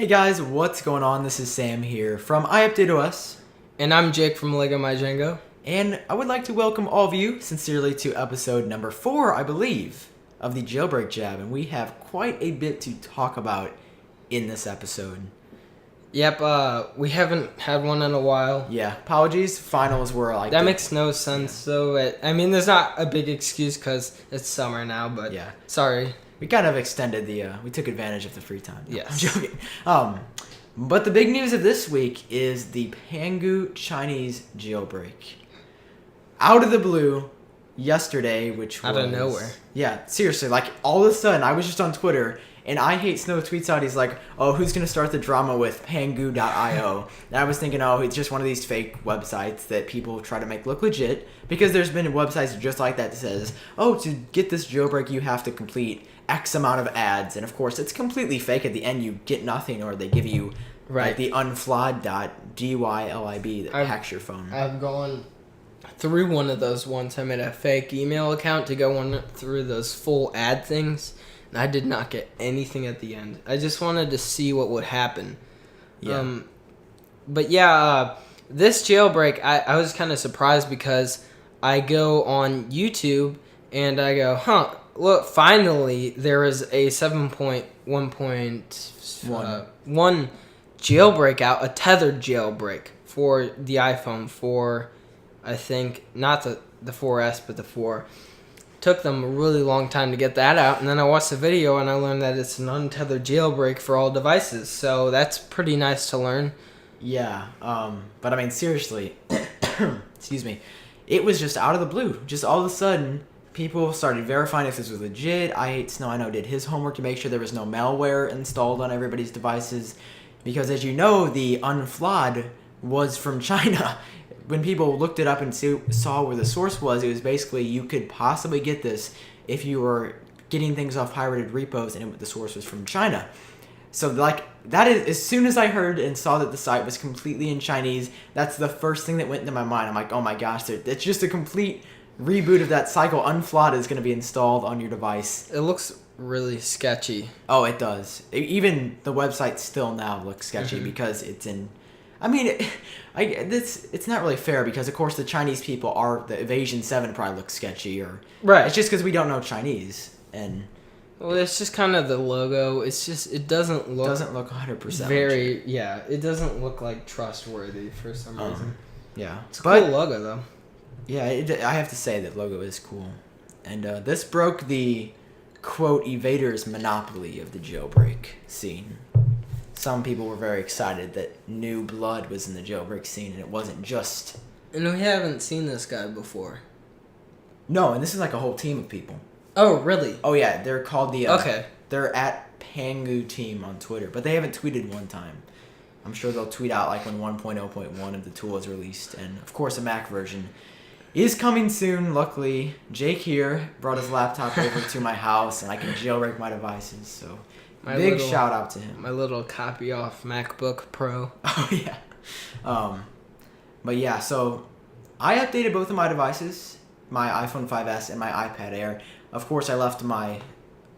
Hey guys, what's going on? This is Sam here from iUpdateOS, And I'm Jake from Lego My Django. and I would like to welcome all of you sincerely to episode number 4, I believe, of the Jailbreak Jab, and we have quite a bit to talk about in this episode. Yep, we haven't had one in a while. Yeah, apologies, finals were like... That makes no sense, so there's not a big excuse because it's summer now, but Yeah. sorry. We kind of extended we took advantage of the free time. No, Yes. I'm joking. But the big news of this week is the Pangu Chinese jailbreak. Out of the blue, yesterday, which was... Out of nowhere. Yeah, seriously, like, all of a sudden, I was just on Twitter, and I Hate Snow tweets out, he's like, oh, who's going to start the drama with Pangu.io? And I was thinking, oh, it's just one of these fake websites that people try to make look legit, because there's been websites just like that says, oh, to get this jailbreak, you have to complete X amount of ads, and of course, it's completely fake. At the end, you get nothing, or they give you like the unflawed.dylib that hacks your phone. I've gone through one of those once. I made a fake email account to go through those full ad things, and I did not get anything at the end. I just wanted to see what would happen. Yeah. This jailbreak, I was kind of surprised because I go on YouTube and I go, look, finally there is a 7.1.1 jailbreak out, a tethered jailbreak for the iPhone 4, I think, not the 4S, but the 4. Took them a really long time to get that out, and then I watched the video and I learned that it's an untethered jailbreak for all devices, so that's pretty nice to learn. Yeah, but I mean, seriously, excuse me, it was just out of the blue. Just all of a sudden, people started verifying if this was legit. I Hate Snow, I know, did his homework to make sure there was no malware installed on everybody's devices. Because as you know, the unflawed was from China. When people looked it up and saw where the source was, it was basically you could possibly get this if you were getting things off pirated repos and the source was from China. So, like, that is, as soon as I heard and saw that the site was completely in Chinese, that's the first thing that went into my mind. I'm like, oh my gosh, it's just a complete reboot of that cycle. Unflawed is going to be installed on your device. It looks really sketchy. Oh, it does. Even the website still now looks sketchy because it's in... I mean, it's not really fair because, of course, the Chinese people are... The Evasion 7 probably looks sketchy. Right. It's just because we don't know Chinese. And... Well, it's just kind of the logo. It's just, it doesn't look... Doesn't look 100% very... legit. Yeah, it doesn't look, like, trustworthy for some reason. Yeah. It's a cool logo, though. Yeah, I have to say that logo is cool. And this broke the, quote, evaders monopoly of the jailbreak scene. Some people were very excited that new blood was in the jailbreak scene, and it wasn't just... And we haven't seen this guy before. No, and this is like a whole team of people. Oh, really? Oh, yeah, they're called the... Okay. They're at Pangu Team on Twitter, but they haven't tweeted one time. I'm sure they'll tweet out like when 1.0.1 of the tool is released, and of course a Mac version is coming soon. Luckily, Jake here brought his laptop over to my house, and I can jailbreak my devices, so big shout out to him. My little copy off MacBook Pro. Oh, yeah. But yeah, so I updated both of my devices, my iPhone 5S and my iPad Air. Of course, I left my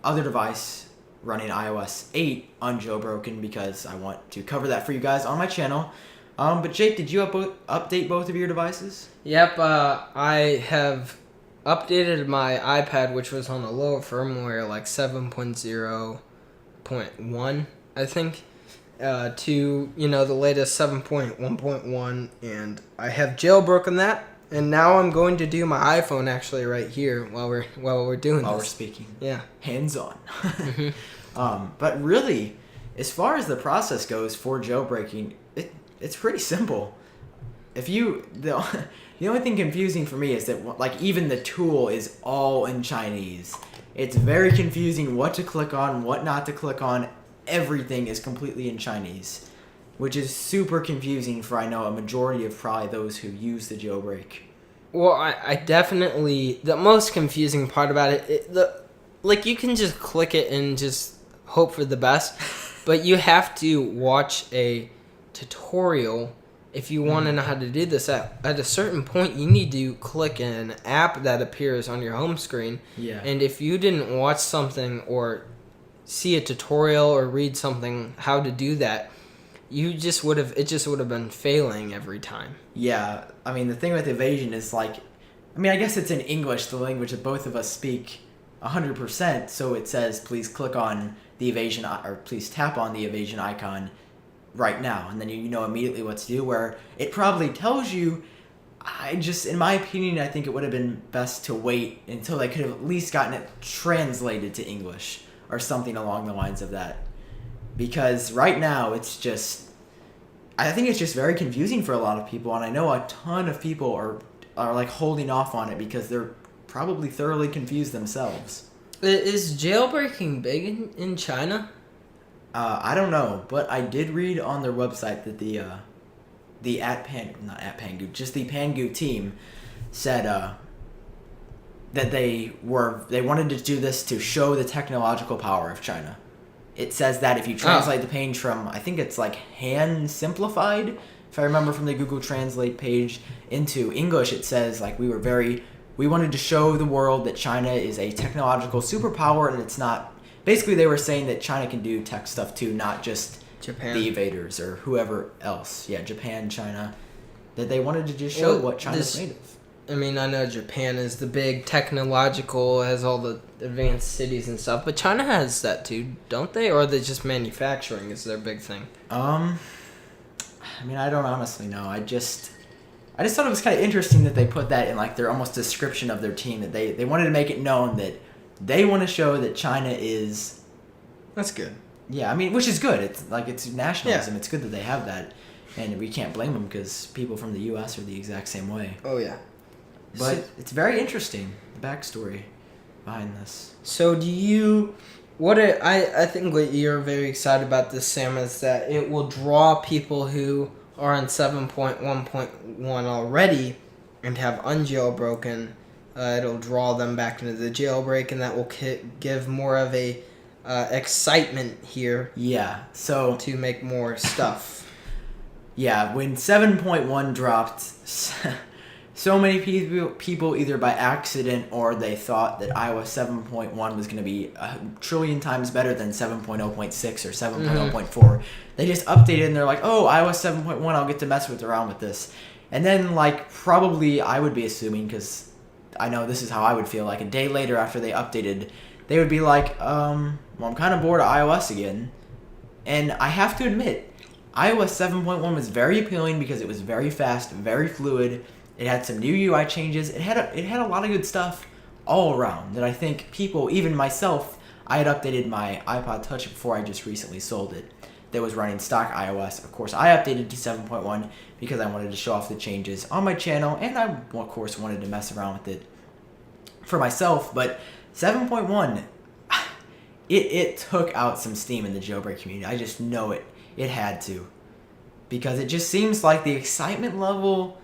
other device running iOS 8 unjailbroken because I want to cover that for you guys on my channel. But Jake, did you update both of your devices? Yep, I have updated my iPad, which was on a lower firmware, like 7.0.1, I think, to, the latest 7.1.1, and I have jailbroken that, and now I'm going to do my iPhone actually right here while we're doing this. While we're speaking. Yeah. Hands on. But really, as far as the process goes for jailbreaking, it's pretty simple. The only thing confusing for me is that, like, even the tool is all in Chinese. It's very confusing what to click on, what not to click on. Everything is completely in Chinese, which is super confusing for, I know, a majority of probably those who use the jailbreak. Well, I definitely... The most confusing part about it, you can just click it and just hope for the best, but you have to watch a tutorial if you want to know how to do this. At a certain point, you need to click an app that appears on your home screen. Yeah. And if you didn't watch something or see a tutorial or read something how to do that, it just would have been failing every time. Yeah, I mean, the thing with evasion is like, I mean, I guess it's in English, the language that both of us speak 100%. So it says, please click on the evasion, or please tap on the evasion icon right now, and then you know immediately what to do. Where it probably tells you, in my opinion, I think it would have been best to wait until they could have at least gotten it translated to English or something along the lines of that. Because right now it's just, I think it's just very confusing for a lot of people, and I know a ton of people are like holding off on it because they're probably thoroughly confused themselves. Is jailbreaking big in China? I don't know, but I did read on their website that the Pangu team said that they wanted to do this to show the technological power of China. It says that if you translate the page from, I think it's like Han Simplified, if I remember from the Google Translate page, into English, it says like we wanted to show the world that China is a technological superpower, and it's not. Basically, they were saying that China can do tech stuff too, not just Japan. the invaders or whoever else. Yeah, Japan, China. That they wanted to just show what China's made of. I mean, I know Japan is the big technological, has all the advanced cities and stuff, but China has that too, don't they? Or are they just manufacturing is their big thing? I mean, I don't honestly know. I just thought it was kind of interesting that they put that in like their almost description of their team, that they wanted to make it known that they want to show that China is. That's good. Yeah, I mean, which is good. It's like it's nationalism. Yeah. It's good that they have that, and we can't blame them because people from the U.S. are the exact same way. Oh yeah. But it's very interesting, the backstory behind this. So I think what you're very excited about this, Sam, is that it will draw people who are on 7.1.1 already and have unjailbroken. It'll draw them back into the jailbreak, and that will give more of a excitement here. Yeah, so to make more stuff. Yeah, when 7.1 dropped, so many people either by accident or they thought that iOS 7.1 was going to be a trillion times better than 7.0.6 or 7.0.4. They just updated and they're like, oh, iOS 7.1, I'll get to mess around with this. And then, like, probably I would be assuming, because I know this is how I would feel, like a day later after they updated, they would be like, well, I'm kind of bored of iOS again. And I have to admit, iOS 7.1 was very appealing because it was very fast, very fluid. It had some new UI changes. It had a lot of good stuff all around that I think people, even myself, I had updated my iPod Touch before I just recently sold it. That was running stock iOS. Of course, I updated to 7.1 because I wanted to show off the changes on my channel, and I, of course, wanted to mess around with it for myself. But 7.1, it took out some steam in the jailbreak community. I just know it. It had to. Because it just seems like the excitement level...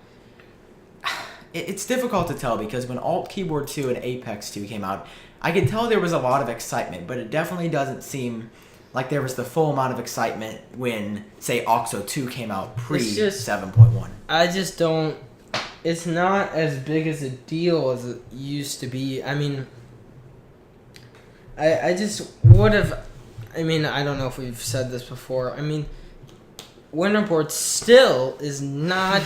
It's difficult to tell because when Alt Keyboard 2 and Apex 2 came out, I could tell there was a lot of excitement, but it definitely doesn't seem like there was the full amount of excitement when, say, Oxo 2 came out pre-7.1. I just don't... It's not as big as a deal as it used to be. I mean, I just would have... I mean, I don't know if we've said this before. I mean, Winterport still is not...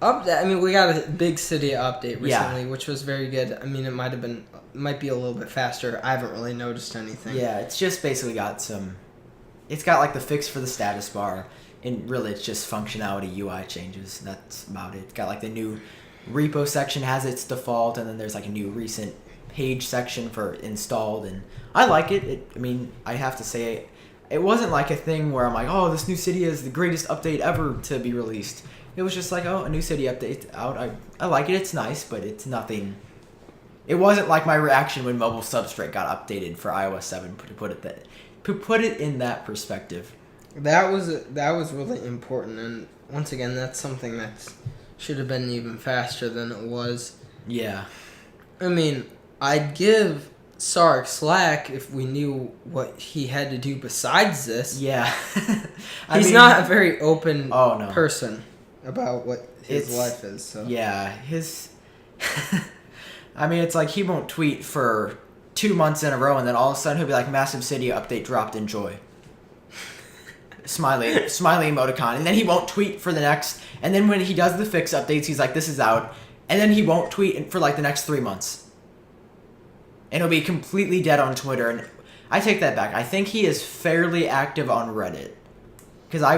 I mean, we got a big city update recently, which was very good. I mean, it might be a little bit faster. I haven't really noticed anything. Yeah, it's just basically got some... It's got, like, the fix for the status bar, and really it's just functionality UI changes. That's about it. It's got, like, the new repo section has its default, and then there's, like, a new recent page section for installed, and I like it. I mean, I have to say, it wasn't, like, a thing where I'm like, oh, this new city is the greatest update ever to be released. It was just like, oh, a new city update out. I like it. It's nice, but it's nothing. It wasn't like my reaction when Mobile Substrate got updated for iOS 7. To put it in that perspective. That was really important, and once again, that's something that should have been even faster than it was. Yeah. I mean, I'd give Sark slack if we knew what he had to do besides this. Yeah. He's not a very open no. person about what his life is. So yeah, I mean, it's like he won't tweet for 2 months in a row, and then all of a sudden he'll be like, massive Cydia update dropped, enjoy. Smiley emoticon, and then he won't tweet for the next, and then when he does the fix updates, he's like, this is out, and then he won't tweet for like the next 3 months. And he'll be completely dead on Twitter, and I take that back. I think he is fairly active on Reddit. Because I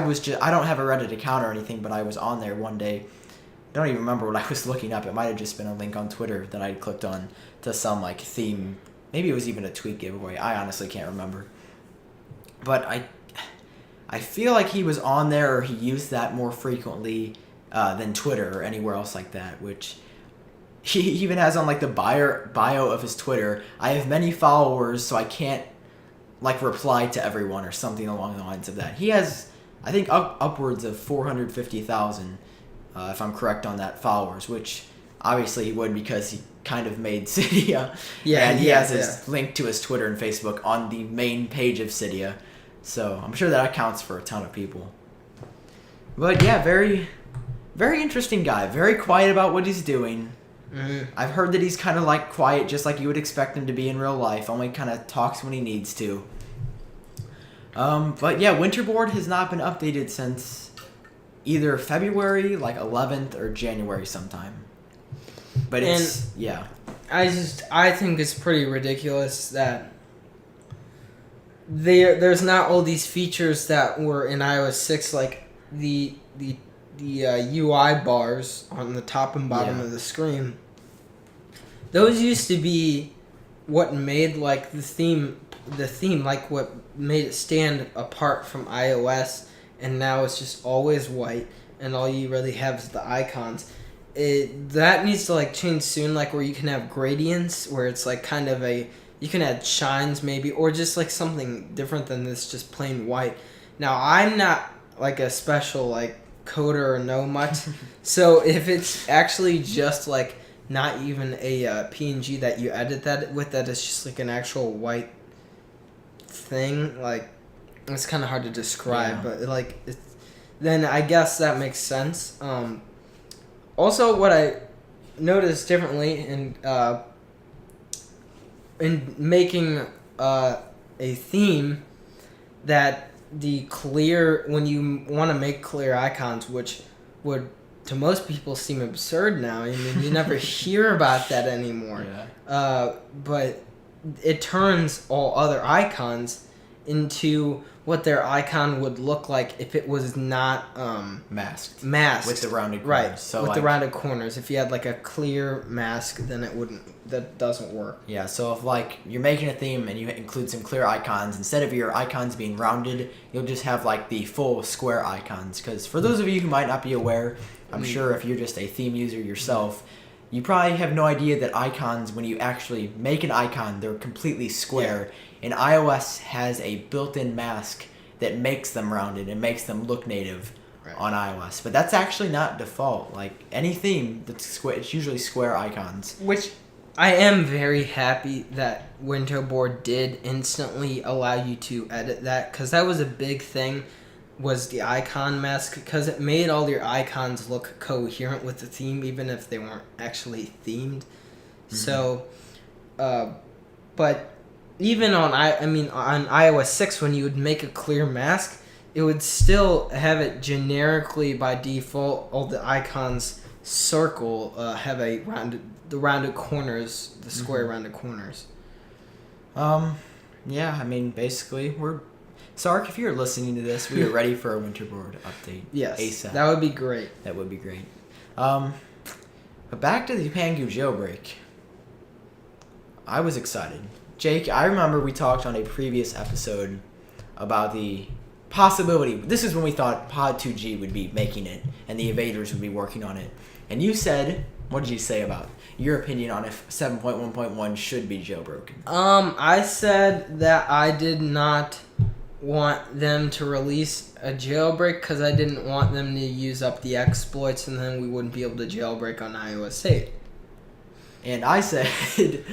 don't have a Reddit account or anything, but I was on there one day. I don't even remember what I was looking up. It might have just been a link on Twitter that I clicked on to some like theme. Maybe it was even a tweet giveaway. I honestly can't remember. But I feel like he was on there, or he used that more frequently than Twitter or anywhere else like that, which he even has on like the bio of his Twitter. I have many followers, so I can't like reply to everyone or something along the lines of that. He has, I think, upwards of 450,000, if I'm correct on that, followers, which obviously he would because he kind of made Cydia. Yeah, and he has his link to his Twitter and Facebook on the main page of Cydia. So I'm sure that accounts for a ton of people. But yeah, very, very interesting guy. Very quiet about what he's doing. Mm-hmm. I've heard that he's kind of like quiet, just like you would expect him to be in real life. Only kind of talks when he needs to. But yeah, Winterboard has not been updated since either February, like 11th, or January sometime. But yeah. I think it's pretty ridiculous that there's not all these features that were in iOS 6, like the UI bars on the top and bottom of the screen. Those used to be what made like the theme, like what made it stand apart from iOS, and now it's just always white, and all you really have is the icons. That needs to like change soon, like where you can have gradients, where it's like kind of you can add shines maybe, or just like something different than this, just plain white. Now I'm not like a special like coder or know much, so if it's actually just like not even a PNG that you edit that with, that is just like an actual white thing, like it's kind of hard to describe, but like then I guess that makes sense. Also, what I noticed differently in making a theme, that when you want to make clear icons, which would to most people seem absurd now. I mean, you never hear about that anymore. Yeah. But it turns all other icons into what their icon would look like if it was not masked with the rounded corners. Right, so with like, the rounded corners. If you had like a clear mask, then that doesn't work. Yeah, so if like you're making a theme and you include some clear icons, instead of your icons being rounded, you'll just have like the full square icons. Because for those of you who might not be aware, I'm sure if you're just a theme user yourself, you probably have no idea that icons, when you actually make an icon, they're completely square. And iOS has a built-in mask that makes them rounded and makes them look native on iOS. But that's actually not default. Like any theme that's square, it's usually square icons. Which I am very happy that Winterboard did instantly allow you to edit that, because that was a big thing, was the icon mask, because it made all your icons look coherent with the theme, even if they weren't actually themed. Mm-hmm. So, but even on iOS 6, when you would make a clear mask, it would still have it generically by default. All the icons circle have the rounded corners, the square rounded corners. Yeah, I mean, basically, Sark, if you're listening to this, we are ready for a Winterboard update. Yes, ASAP. that would be great. That would be great. But back to the Pangu jailbreak. I was excited. Jake, I remember we talked on a previous episode about the possibility. This is when we thought Pod2G would be making it and the evaders would be working on it. And you said, what did you say about your opinion on if 7.1.1 should be jailbroken? I said that I did not want them to release a jailbreak because I didn't want them to use up the exploits, and then we wouldn't be able to jailbreak on iOS 8. And I said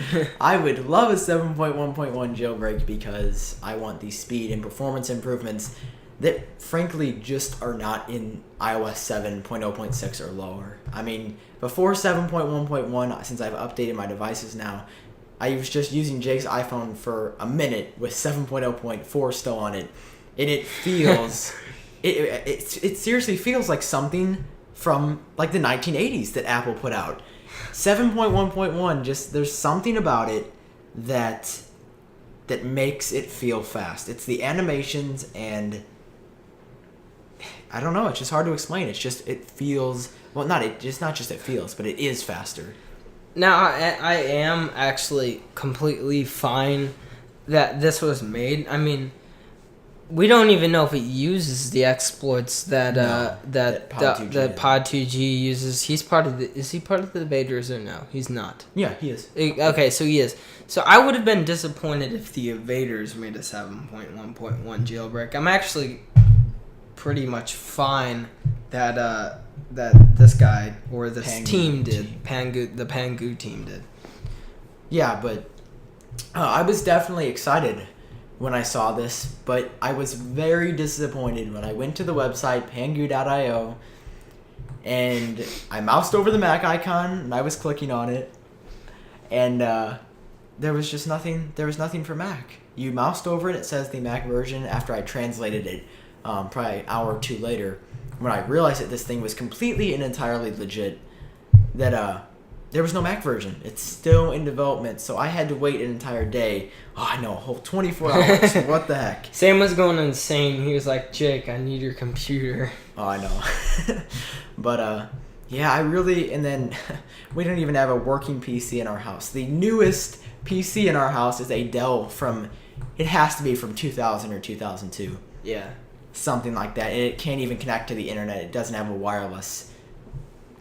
I would love a 7.1.1 jailbreak because I want the speed and performance improvements that frankly just are not in iOS 7.0.6 or lower. I mean, before 7.1.1, since I've updated my devices now, I was just using Jake's iPhone for a minute with 7.0.4 still on it, and it feels, it seriously feels like something from like the 1980s that Apple put out. 7.1.1, just there's something about it that makes it feel fast. It's the animations, and I don't know, it's just hard to explain. It's just, it feels, well, it's not just it feels, but it is faster. Now, I am actually completely fine that this was made. I mean, we don't even know if it uses the exploits that Pod2G uses. He's part of the. Is he part of the evaders or no? He's not. Yeah, he is. Okay, so he is. So I would have been disappointed if the evaders made a 7.1.1 jailbreak. I'm actually pretty much fine that this guy or this Pangu team did. The Pangu team did. Yeah, but I was definitely excited when I saw this, but I was very disappointed when I went to the website pangu.io and I moused over the Mac icon and I was clicking on it, and there was just nothing. There was nothing for Mac. You moused over it, it says the Mac version. After I translated it, probably an hour or two later, when I realized that this thing was completely and entirely legit, that there was no Mac version. It's still in development, so I had to wait an entire day. Oh, I know, a whole 24 hours. What the heck? Sam was going insane. He was like, Jake, I need your computer. Oh, I know. But, yeah, I really... And then we don't even have a working PC in our house. The newest PC in our house is a Dell from... It has to be from 2000 or 2002. Yeah. Something like that. And it can't even connect to the internet. It doesn't have a wireless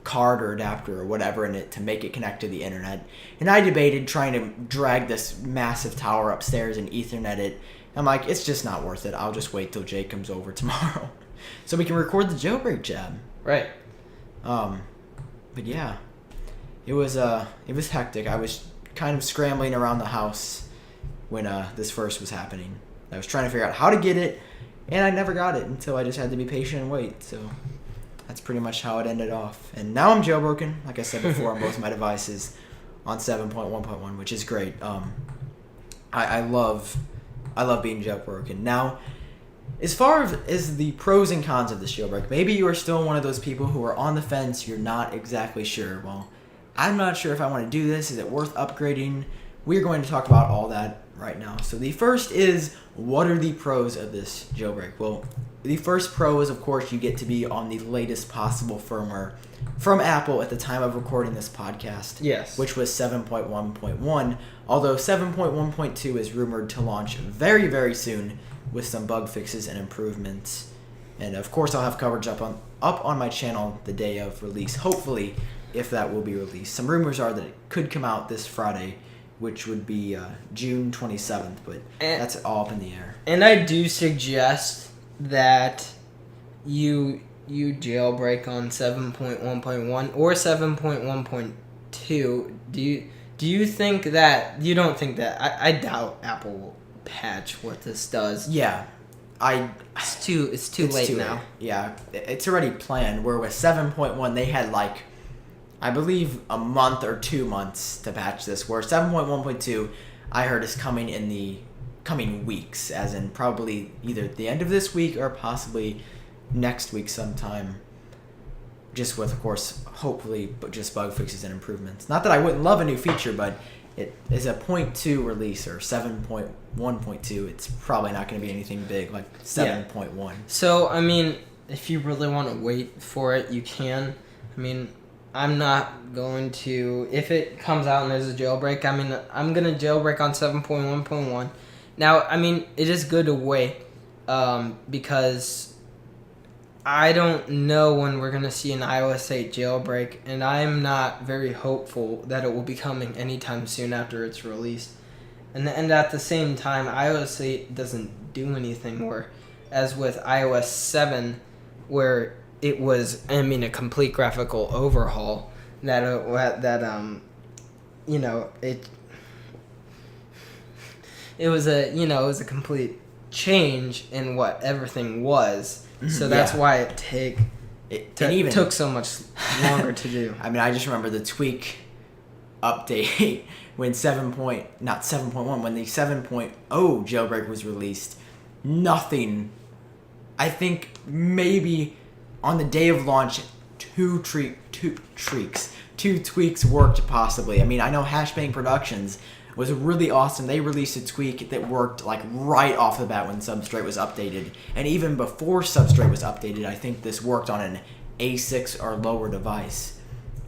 card or adapter or whatever in it to make it connect to the internet. And I debated trying to drag this massive tower upstairs and Ethernet it. I'm like, it's just not worth it. I'll just wait till Jake comes over tomorrow so we can record the jailbreak jab. Right. But yeah, it was hectic. I was kind of scrambling around the house when this first was happening. I was trying to figure out how to get it, and I never got it until I just had to be patient and wait. So that's pretty much how it ended off. And now I'm jailbroken, like I said before, on both my devices on 7.1.1, which is great. I love being jailbroken. Now, as far as the pros and cons of this jailbreak, maybe you are still one of those people who are on the fence, you're not exactly sure. Well, I'm not sure if I want to do this. Is it worth upgrading? We're going to talk about all that right now. So the first is, what are the pros of this jailbreak? Well, the first pro is, of course, you get to be on the latest possible firmware from Apple at the time of recording this podcast. Yes. Which was 7.1.1, although 7.1.2 is rumored to launch very, very soon with some bug fixes and improvements. And, of course, I'll have coverage up on my channel the day of release, hopefully, if that will be released. Some rumors are that it could come out this Friday, which would be June 27th, but that's all up in the air. And I do suggest that you jailbreak on 7.1.1 or 7.1.2. Do you think that... You don't think that... I doubt Apple will patch what this does. Yeah. It's too late now. Late. Yeah. It's already planned, where with 7.1 they had like, I believe, a month or 2 months to patch this, where 7.1.2 I heard is coming in the coming weeks, as in probably either the end of this week or possibly next week sometime, just with, of course, hopefully, but just bug fixes and improvements. Not that I wouldn't love a new feature, but it is a 0.2 release, or 7.1.2. It's probably not going to be anything big like 7.1. Yeah. So, I mean, if you really want to wait for it, you can. I mean, I'm not going to... If it comes out and there's a jailbreak, I mean, I'm going to jailbreak on 7.1.1. Now, I mean, it is good to wait because I don't know when we're going to see an iOS 8 jailbreak, and I'm not very hopeful that it will be coming anytime soon after it's released. And at the same time, iOS 8 doesn't do anything, where, as with iOS 7, where it was, I mean, a complete graphical overhaul, it was a complete change in what everything was. So that's why it took so much longer to do. I mean, I just remember the tweak update when not 7.1, when the 7.0 jailbreak was released, nothing. I think maybe on the day of launch, two tweaks worked possibly. I mean, I know Hashbang Productions was really awesome. They released a tweak that worked like right off the bat when Substrate was updated. And even before Substrate was updated, I think this worked on an A6 or lower device,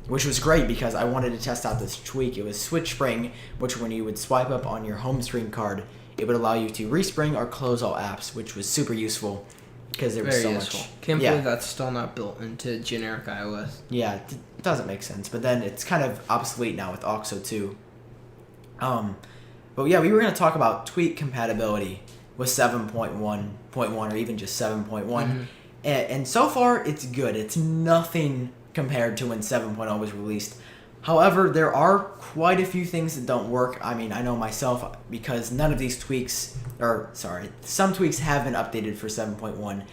which was great because I wanted to test out this tweak. It was Switch Spring, which when you would swipe up on your home screen card, it would allow you to respring or close all apps, which was super useful because there was Very so useful. much. Can't believe that's still not built into generic iOS. Yeah, it doesn't make sense. But then it's kind of obsolete now with OXO 2. But yeah, we were going to talk about tweak compatibility with 7.1.1 or even just 7.1. Mm-hmm. And so far, it's good. It's nothing compared to when 7.0 was released. However, there are quite a few things that don't work. I mean, I know myself because none of these tweaks, some tweaks have been updated for 7.1.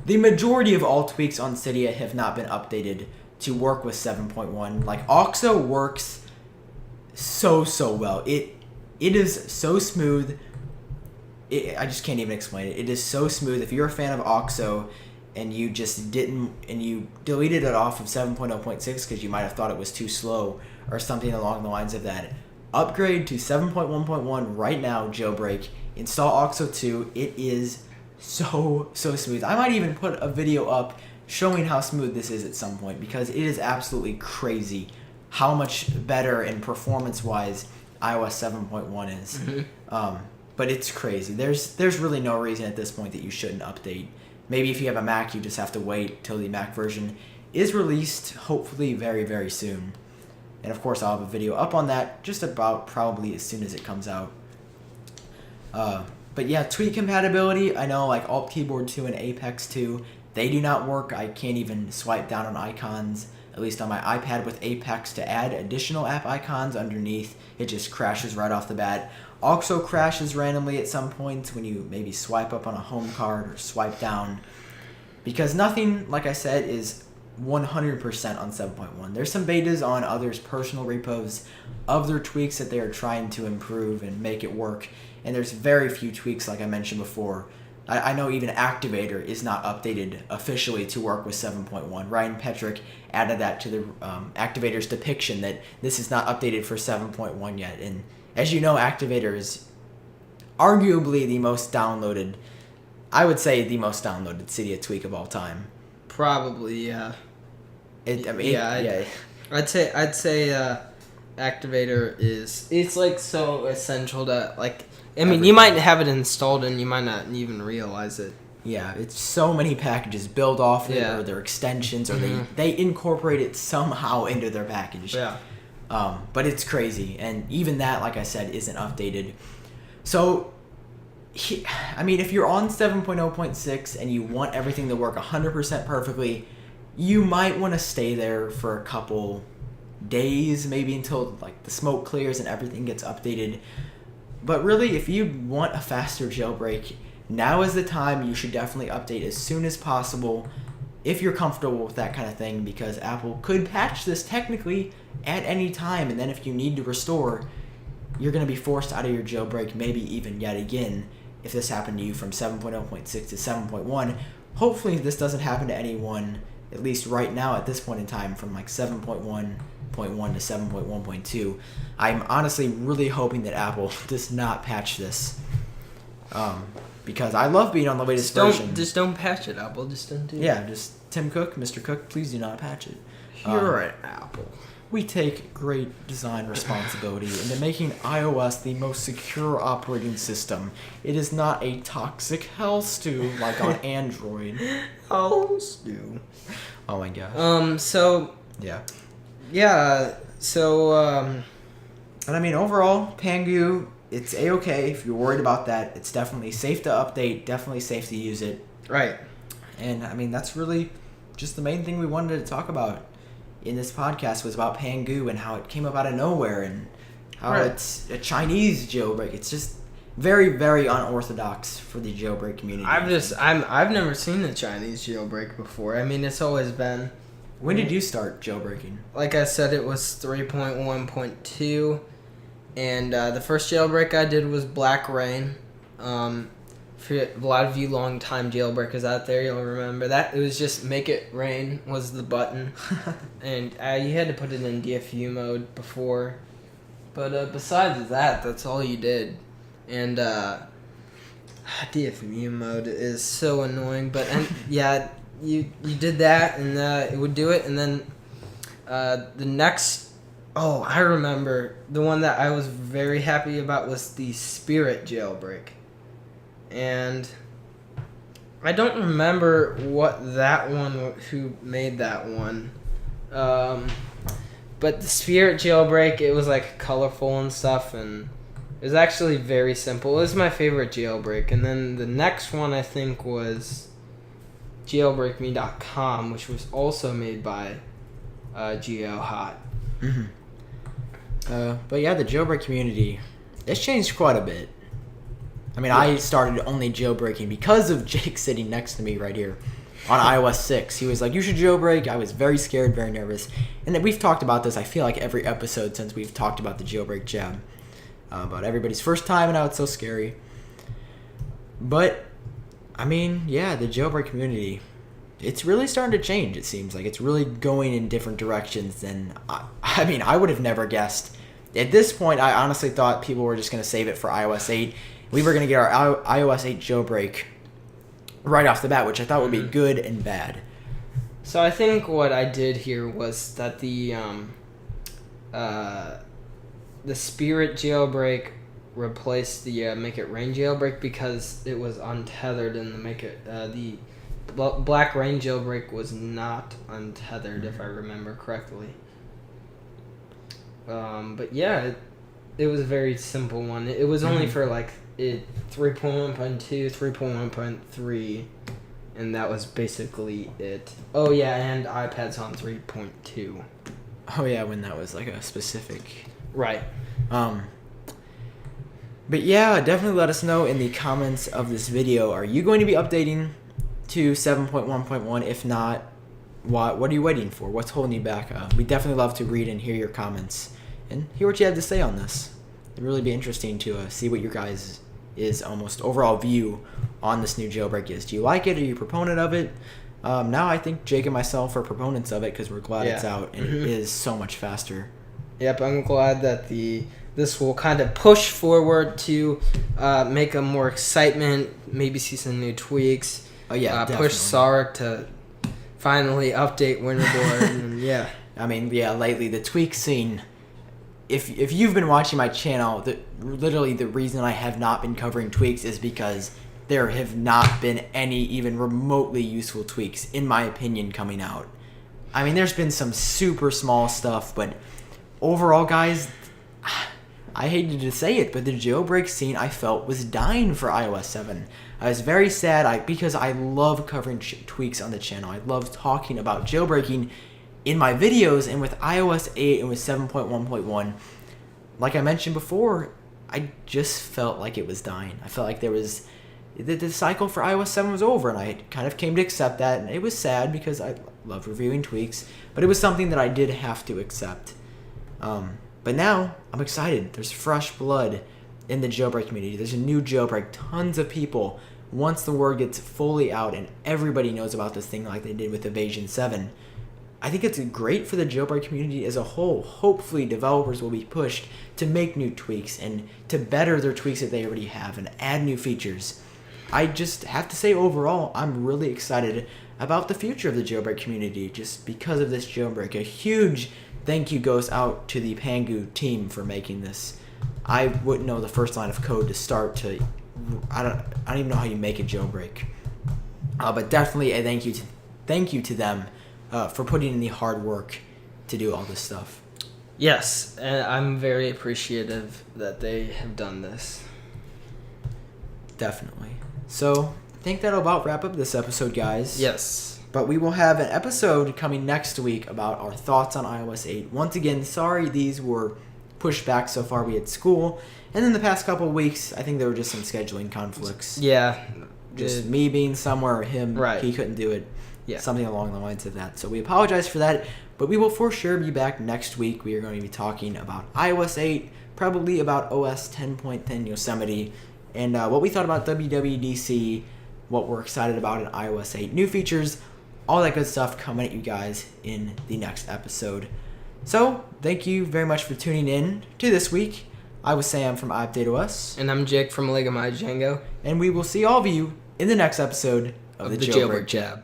The majority of all tweaks on Cydia have not been updated to work with 7.1. Like, OXO works so well. It is so smooth. I just can't even explain it. It is so smooth. If you're a fan of OXO and you you deleted it off of 7.0.6 because you might have thought it was too slow or something along the lines of that, upgrade to 7.1.1 right now, jailbreak, install OXO 2. It is so smooth. I might even put a video up showing how smooth this is at some point because it is absolutely crazy how much better and performance-wise iOS 7.1 is. Mm-hmm. But it's crazy. There's really no reason at this point that you shouldn't update. Maybe if you have a Mac, you just have to wait till the Mac version is released, hopefully very, very soon. And of course, I'll have a video up on that just about probably as soon as it comes out. But yeah, tweak compatibility. I know like Alt Keyboard 2 and Apex 2, they do not work. I can't even swipe down on icons, at least on my iPad with Apex, to add additional app icons underneath. It just crashes right off the bat. OXO crashes randomly at some points when you maybe swipe up on a home card or swipe down. Because nothing, like I said, is 100% on 7.1. There's some betas on others' personal repos of their tweaks that they are trying to improve and make it work. And there's very few tweaks, like I mentioned before. I know even Activator is not updated officially to work with 7.1. Ryan Petrick added that to the Activator's depiction that this is not updated for 7.1 yet. And as you know, Activator is arguably the most downloaded, I would say the most downloaded Cydia tweak of all time. Probably, yeah. Yeah. I'd say Activator it's like so essential that like you might have it installed and you might not even realize it. Yeah, it's so many packages build off it, or their extensions, or they incorporate it somehow into their package. Yeah. But it's crazy, and even that, like I said, isn't updated. So, if you're on 7.0.6 and you want everything to work 100% perfectly, you might want to stay there for a couple days, maybe until like the smoke clears and everything gets updated. But really, if you want a faster jailbreak, now is the time. You should definitely update as soon as possible if you're comfortable with that kind of thing, because Apple could patch this technically at any time, and then if you need to restore, you're going to be forced out of your jailbreak, maybe even yet again, if this happened to you from 7.0.6 to 7.1. Hopefully this doesn't happen to anyone, at least right now at this point in time, from like 7.1.1 to 7.1.2. I'm honestly really hoping that Apple does not patch this, because I love being on the latest version. Just don't patch it, Apple. Just don't do it. Yeah, just Tim Cook, Mr. Cook, please do not patch it. You're at Apple. We take great design responsibility into making iOS the most secure operating system. It is not a toxic hell stew like on Android. Hell stew. Oh my gosh. So. Yeah. Yeah. So. And overall, Pangu, it's A-okay if you're worried about that. It's definitely safe to update, definitely safe to use it. Right. And that's really just the main thing we wanted to talk about in this podcast, was about Pangu and how it came up out of nowhere and how it's a Chinese jailbreak. It's just very, very unorthodox for the jailbreak community. I've never seen the Chinese jailbreak before. It's always been When did you start jailbreaking? Like I said, it was 3.1.2, and the first jailbreak I did was Black Rain. For a lot of you long-time jailbreakers out there, you'll remember that. It was just Make It Rain was the button, and you had to put it in DFU mode before. But besides that, that's all you did. And DFU mode is so annoying, but yeah, you did that, and it would do it, and then the next, I remember the one that I was very happy about was the Spirit jailbreak, and I don't remember who made that one, but the Spirit jailbreak, it was like colorful and stuff, and it was actually very simple. It was my favorite jailbreak, and then the next one I think was jailbreakme.com, which was also made by GeoHot. Mm-hmm. But yeah, the jailbreak community, it's changed quite a bit. I mean, I started only jailbreaking because of Jake sitting next to me right here on iOS 6. He was like, you should jailbreak. I was very scared, very nervous. And then we've talked about this, I feel like, every episode since we've talked about the jailbreak jab. About everybody's first time and how it's so scary. But, I mean, yeah, the jailbreak community, it's really starting to change, it seems like. It's really going in different directions than, I would have never guessed. At this point, I honestly thought people were just going to save it for iOS 8. We were going to get our iOS 8 jailbreak right off the bat, which I thought would be good and bad. So I think what I did here was that the Spirit jailbreak replaced the Make It Rain jailbreak because it was untethered, and the Black Rain jailbreak was not untethered, if I remember correctly. But yeah, it was a very simple one. It was only for 3.1.2, 3.1.3, and that was basically it. Oh yeah, and iPad's on 3.2. Oh yeah, when that was like a specific... Right. But yeah, definitely let us know in the comments of this video. Are you going to be updating to 7.1.1? If not, what are you waiting for? What's holding you back? We definitely love to read and hear your comments and hear what you have to say on this. It'd really be interesting to see what your guys' almost overall view on this new jailbreak is. Do you like it? Are you a proponent of it? Now I think Jake and myself are proponents of it because we're glad it's out and it is so much faster. Yep, I'm glad that this will kind of push forward to make a more excitement, maybe see some new tweaks. Oh yeah, definitely. Push Sarek to finally update Winterboard. And yeah. I mean, yeah, lately the tweak scene, if you've been watching my channel, literally the reason I have not been covering tweaks is because there have not been any even remotely useful tweaks, in my opinion, coming out. I mean, there's been some super small stuff, but overall, guys, I hated to say it, but the jailbreak scene I felt was dying for iOS 7. I was very sad because I love covering tweaks on the channel. I love talking about jailbreaking in my videos, and with iOS 8 and with 7.1.1, like I mentioned before, I just felt like it was dying. I felt like there was... The cycle for iOS 7 was over, and I kind of came to accept that, and it was sad because I love reviewing tweaks, but it was something that I did have to accept. But now, I'm excited. There's fresh blood in the jailbreak community. There's a new jailbreak. Tons of people, once the word gets fully out and everybody knows about this thing like they did with Evasion 7, I think it's great for the jailbreak community as a whole. Hopefully, developers will be pushed to make new tweaks and to better their tweaks that they already have and add new features. I just have to say, overall, I'm really excited about the future of the jailbreak community just because of this jailbreak. A huge thank you goes out to the Pangu team for making this. I wouldn't know the first line of code to start to... I don't even know how you make a jailbreak. But definitely a thank you to them for putting in the hard work to do all this stuff. Yes, and I'm very appreciative that they have done this. Definitely. So, I think that'll about wrap up this episode, guys. Yes. But we will have an episode coming next week about our thoughts on iOS 8. Once again, sorry these were pushed back so far. We had school. And then the past couple of weeks, I think there were just some scheduling conflicts. Yeah. Just me being somewhere or him. Right. He couldn't do it. Yeah. Something along the lines of that. So we apologize for that, but we will for sure be back next week. We are going to be talking about iOS 8, probably about OS 10.10 Yosemite, and what we thought about WWDC, what we're excited about in iOS 8, new features, all that good stuff coming at you guys in the next episode. So, thank you very much for tuning in to this week. I was Sam from iUpdateOS. And I'm Jake from Liga My Django. And we will see all of you in the next episode of the Jailbreak Jab.